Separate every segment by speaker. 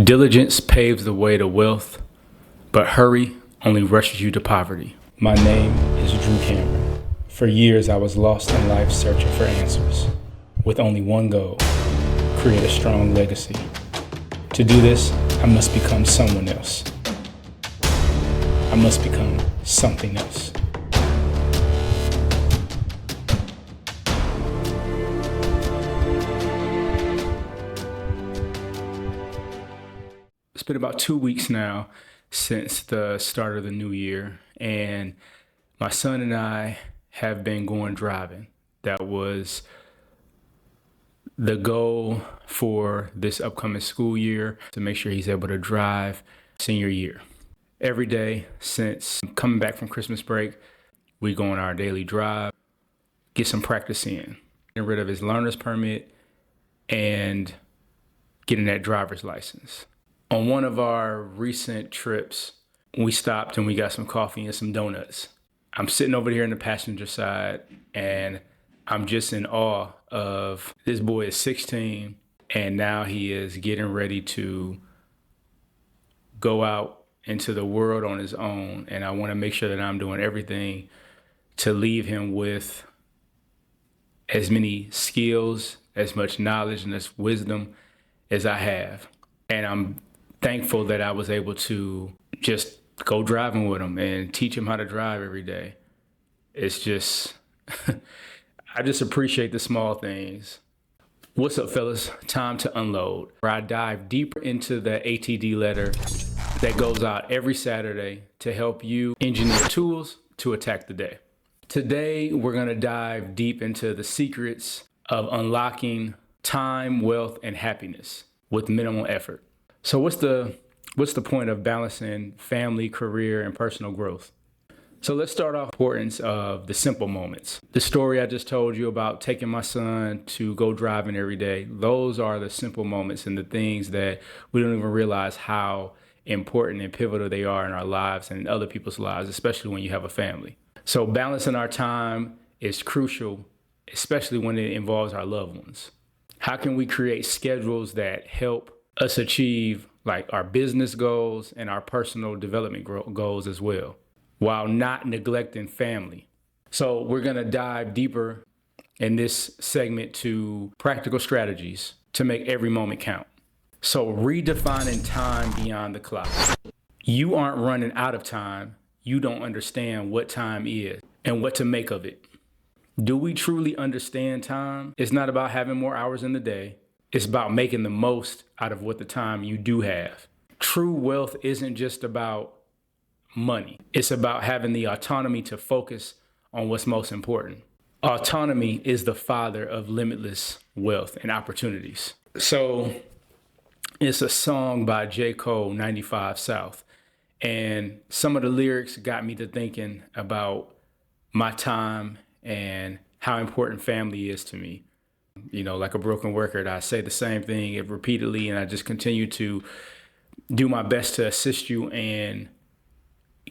Speaker 1: Diligence paves the way to wealth, but hurry only rushes you to poverty. My name is Drew Cameron. For years, I was lost in life searching for answers, with only one goal: create a strong legacy. To do this, I must become someone else. I must become something else. It's been about 2 weeks now since the start of the new year, and my son and I have been going driving. That was the goal for this upcoming school year, to make sure he's able to drive senior year. Every day since coming back from Christmas break, we go on our daily drive, get some practice in, getting rid of his learner's permit and getting that driver's license. On one of our recent trips, we stopped and we got some coffee and some donuts. I'm sitting over here in the passenger side and I'm just in awe of this boy is 16 and now he is getting ready to go out into the world on his own. And I want to make sure that I'm doing everything to leave him with as many skills, as much knowledge and as wisdom as I have. And I'm thankful that I was able to just go driving with him and teach him how to drive every day. It's just, I just appreciate the small things. What's up, fellas? Time to unload, where I dive deeper into the ATD letter that goes out every Saturday to help you engineer tools to attack the day. Today, we're gonna dive deep into the secrets of unlocking time, wealth, and happiness with minimal effort. So what's the point of balancing family, career, and personal growth? So let's start off with the importance of the simple moments. The story I just told you about taking my son to go driving every day, those are the simple moments and the things that we don't even realize how important and pivotal they are in our lives and in other people's lives, especially when you have a family. So balancing our time is crucial, especially when it involves our loved ones. How can we create schedules that help us achieve like our business goals and our personal development goals as well, while not neglecting family? So we're gonna dive deeper in this segment to practical strategies to make every moment count. So redefining time beyond the clock. You aren't running out of time. You don't understand what time is and what to make of it. Do we truly understand time? It's not about having more hours in the day. It's about making the most out of what the time you do have. True wealth isn't just about money. It's about having the autonomy to focus on what's most important. Autonomy is the father of limitless wealth and opportunities. So it's a song by J. Cole, 95 South. And some of the lyrics got me to thinking about my time and how important family is to me. You know, like a broken record, I say the same thing repeatedly, and I just continue to do my best to assist you in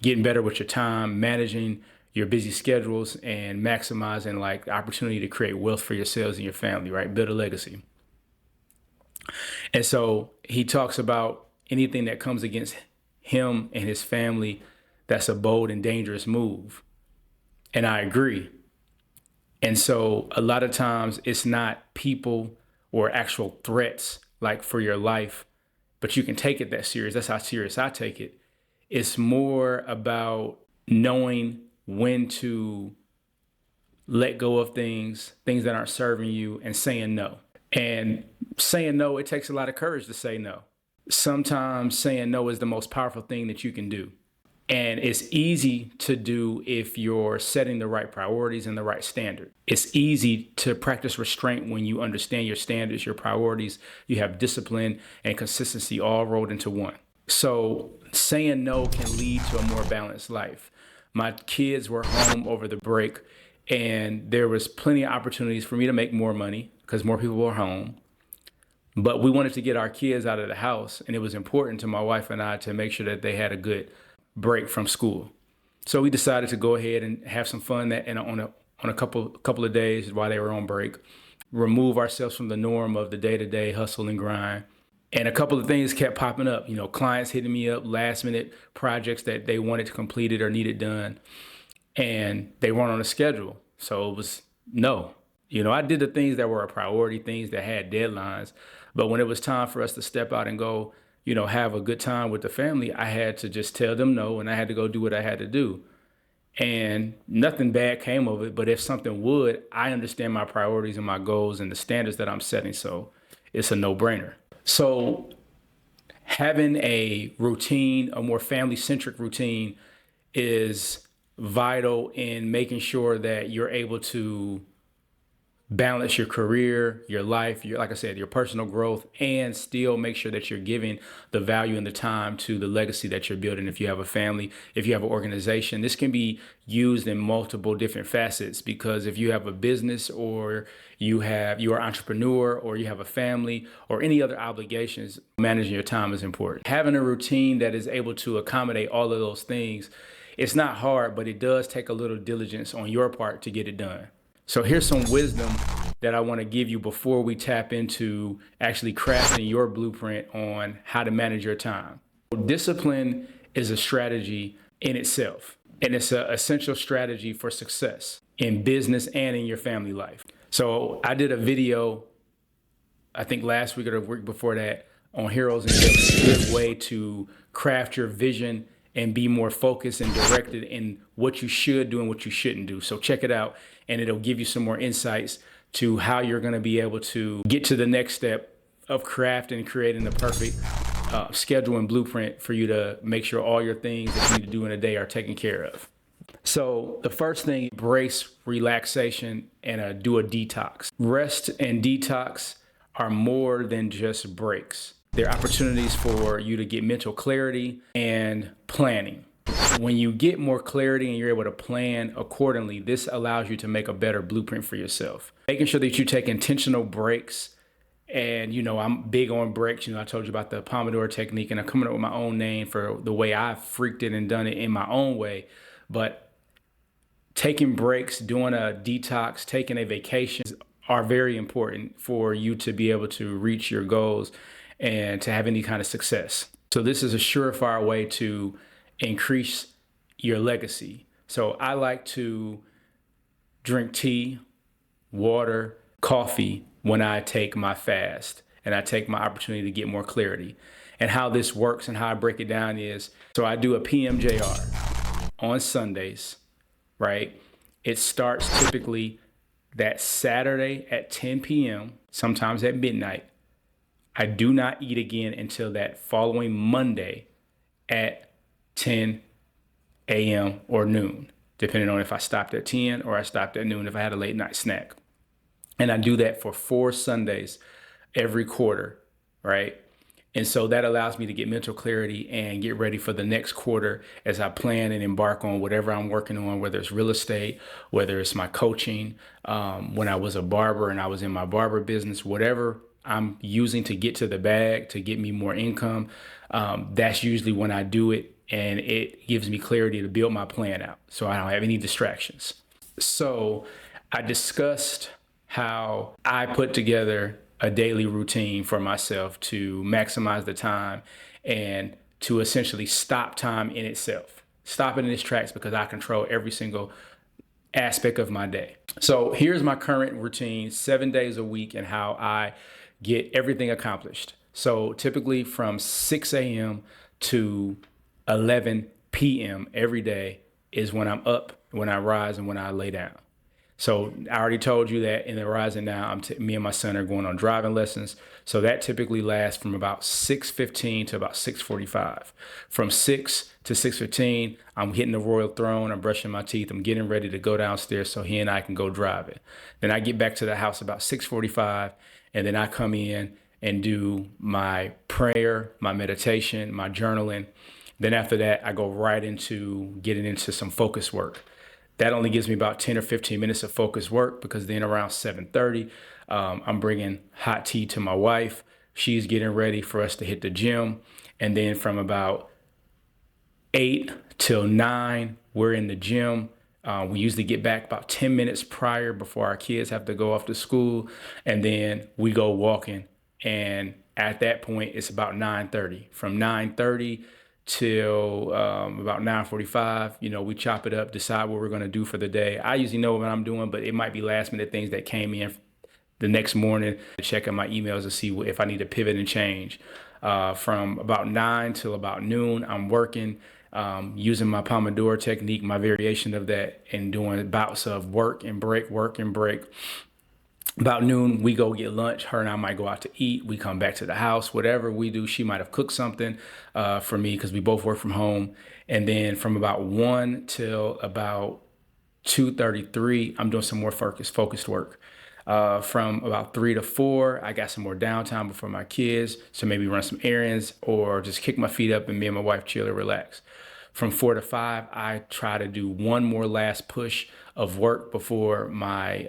Speaker 1: getting better with your time, managing your busy schedules, and maximizing like the opportunity to create wealth for yourselves and your family, right? Build a legacy. And so he talks about anything that comes against him and his family, that's a bold and dangerous move. And I agree. And so a lot of times it's not people or actual threats like for your life, but you can take it that serious. That's how serious I take it. It's more about knowing when to let go of things that aren't serving you, and saying no. And saying no, it takes a lot of courage to say no. Sometimes saying no is the most powerful thing that you can do. And it's easy to do if you're setting the right priorities and the right standard. It's easy to practice restraint when you understand your standards, your priorities, you have discipline and consistency all rolled into one. So saying no can lead to a more balanced life. My kids were home over the break and there was plenty of opportunities for me to make more money because more people were home. But we wanted to get our kids out of the house, and it was important to my wife and I to make sure that they had a good break from school. So we decided to go ahead and have some fun on a couple of days while they were on break, remove ourselves from the norm of the day-to-day hustle and grind, And a couple of things kept popping up, clients hitting me up, last minute projects that they wanted completed or needed done, and they weren't on a schedule. So it was no. I did the things that were a priority, things that had deadlines. But when it was time for us to step out and go, have a good time with the family, I had to just tell them no, and I had to go do what I had to do. And nothing bad came of it. But if something would, I understand my priorities and my goals and the standards that I'm setting. So it's a no-brainer. So having a routine, a more family-centric routine, is vital in making sure that you're able to balance your career, your life, like I said, your personal growth, and still make sure that you're giving the value and the time to the legacy that you're building. If you have a family, if you have an organization, this can be used in multiple different facets, because if you have a business, or you are an entrepreneur, or you have a family, or any other obligations, managing your time is important. Having a routine that is able to accommodate all of those things, it's not hard, but it does take a little diligence on your part to get it done. So here's some wisdom that I want to give you before we tap into actually crafting your blueprint on how to manage your time. Discipline is a strategy in itself, and it's an essential strategy for success in business and in your family life. So I did a video, I think last week or the week before that, on heroes and villains, a good way to craft your vision and be more focused and directed in what you should do and what you shouldn't do. So check it out, and it'll give you some more insights to how you're gonna be able to get to the next step of crafting and creating the perfect schedule and blueprint for you to make sure all your things that you need to do in a day are taken care of. So the first thing, embrace relaxation and do a detox. Rest and detox are more than just breaks. They're opportunities for you to get mental clarity and planning. When you get more clarity and you're able to plan accordingly, this allows you to make a better blueprint for yourself. Making sure that you take intentional breaks. And, I'm big on breaks. I told you about the Pomodoro technique, and I'm coming up with my own name for the way I've freaked it and done it in my own way. But taking breaks, doing a detox, taking a vacation are very important for you to be able to reach your goals and to have any kind of success. So this is a surefire way to increase your legacy. So I like to drink tea, water, coffee when I take my fast, and I take my opportunity to get more clarity. And how this works and how I break it down is, so I do a PMJR on Sundays, right? It starts typically that Saturday at 10 p.m., sometimes at midnight. I do not eat again until that following Monday at 10 a.m. or noon, depending on if I stopped at 10 or I stopped at noon if I had a late night snack. And I do that for 4 Sundays every quarter, right? And so that allows me to get mental clarity and get ready for the next quarter as I plan and embark on whatever I'm working on, whether it's real estate, whether it's my coaching, when I was a barber and I was in my barber business, whatever I'm using to get to the bag, to get me more income, that's usually when I do it, and it gives me clarity to build my plan out so I don't have any distractions. So I discussed how I put together a daily routine for myself to maximize the time and to essentially stop time in itself. Stop it in its tracks, because I control every single aspect of my day. So here's my current routine, 7 days a week, and how I get everything accomplished. So typically from 6 a.m. to 11 p.m. every day is when I'm up, when I rise, and when I lay down. So I already told you that in the rising now, me and my son are going on driving lessons. So that typically lasts from about 6:15 to about 6:45. From 6 to 6:15, I'm hitting the royal throne. I'm brushing my teeth. I'm getting ready to go downstairs so he and I can go driving. Then I get back to the house about 6:45, and then I come in and do my prayer, my meditation, my journaling. Then after that, I go right into getting into some focus work. That only gives me about 10 or 15 minutes of focused work, because then around 7:30, I'm bringing hot tea to my wife. She's getting ready for us to hit the gym. And then from about 8 till 9, we're in the gym. We usually get back about 10 minutes prior before our kids have to go off to school. And then we go walking and At that point, it's about 9:30. From 9:30 till about 9:45, we chop it up, decide what we're going to do for the day. I usually know what I'm doing, but it might be last minute things that came in the next morning. Checking my emails to see if I need to pivot and change. From about 9 till about noon, I'm working, using my Pomodoro technique, my variation of that, and doing bouts of work and break, work and break. About noon, we go get lunch. Her and I might go out to eat. We come back to the house, whatever we do. She might have cooked something for me because we both work from home. And then from about 1 till about 2:33, I'm doing some more focused work. From about 3 to 4, I got some more downtime before my kids. So maybe run some errands or just kick my feet up and me and my wife chill and relax. From 4 to 5, I try to do one more last push of work before my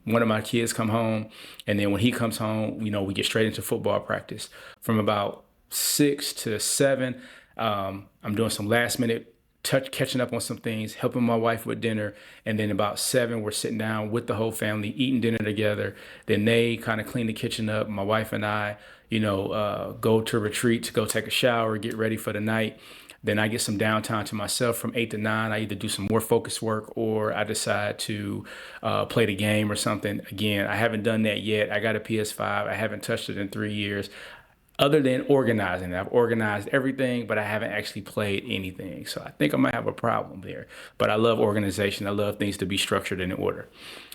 Speaker 1: one of my kids come home. And then when he comes home, we get straight into football practice. From about 6 to 7, I'm doing some last minute catching up on some things, helping my wife with dinner. And then about 7, we're sitting down with the whole family, eating dinner together. Then they kind of clean the kitchen up. My wife and I, go to retreat to go take a shower, get ready for the night. Then I get some downtime to myself from 8 to 9. I either do some more focused work or I decide to play the game or something. Again, I haven't done that yet. I got a PS5. I haven't touched it in 3 years. Other than organizing, I've organized everything, but I haven't actually played anything. So I think I might have a problem there. But I love organization. I love things to be structured and in order.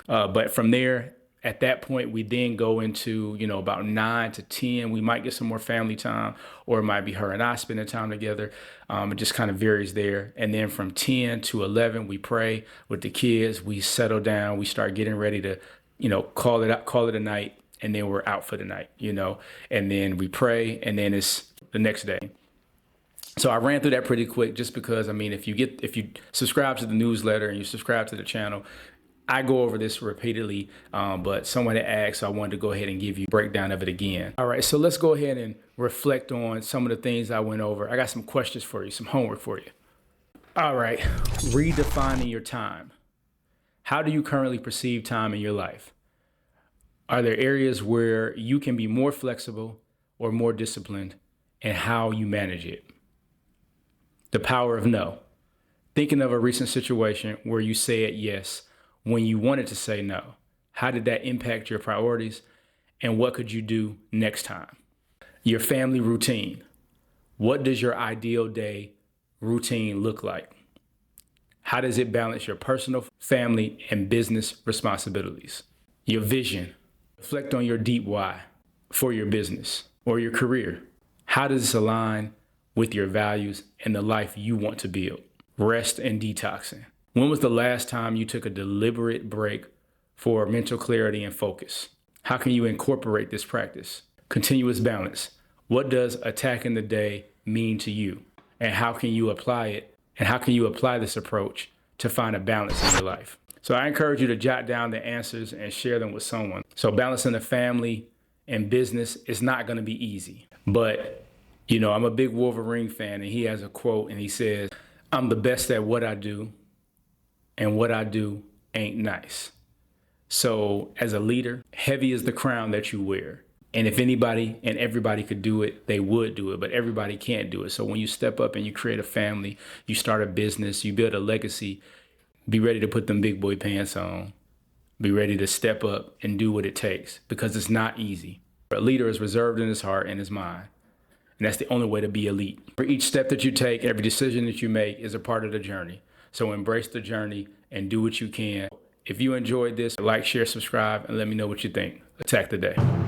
Speaker 1: But from there, at that point, we then go into, about 9 to 10. We might get some more family time, or it might be her and I spending time together. It just kind of varies there. And then from 10 to 11, we pray with the kids. We settle down. We start getting ready to, call it a night. And then we're out for the night, and then we pray, and then it's the next day. So I ran through that pretty quick just because, if you subscribe to the newsletter and you subscribe to the channel, I go over this repeatedly, but someone had asked, so I wanted to go ahead and give you a breakdown of it again. All right, so let's go ahead and reflect on some of the things I went over. I got some questions for you, some homework for you. All right, redefining your time. How do you currently perceive time in your life? Are there areas where you can be more flexible or more disciplined, and how you manage it? The power of no. Thinking of a recent situation where you said yes when you wanted to say no. How did that impact your priorities, and what could you do next time? Your family routine. What does your ideal day routine look like? How does it balance your personal, family, and business responsibilities? Your vision. Reflect on your deep why for your business or your career. How does this align with your values and the life you want to build? Rest and detoxing. When was the last time you took a deliberate break for mental clarity and focus? How can you incorporate this practice? Continuous balance. What does attacking the day mean to you? And how can you apply it? And how can you apply this approach to find a balance in your life? So I encourage you to jot down the answers and share them with someone. So balancing the family and business is not going to be easy. But, I'm a big Wolverine fan, and he has a quote, and he says, "I'm the best at what I do, and what I do ain't nice." So as a leader, heavy is the crown that you wear. And if anybody and everybody could do it, they would do it, but everybody can't do it. So when you step up and you create a family, you start a business, you build a legacy, be ready to put them big boy pants on. Be ready to step up and do what it takes, because it's not easy. A leader is reserved in his heart and his mind. And that's the only way to be elite. For each step that you take, every decision that you make is a part of the journey. So embrace the journey and do what you can. If you enjoyed this, like, share, subscribe, and let me know what you think. Attack the day.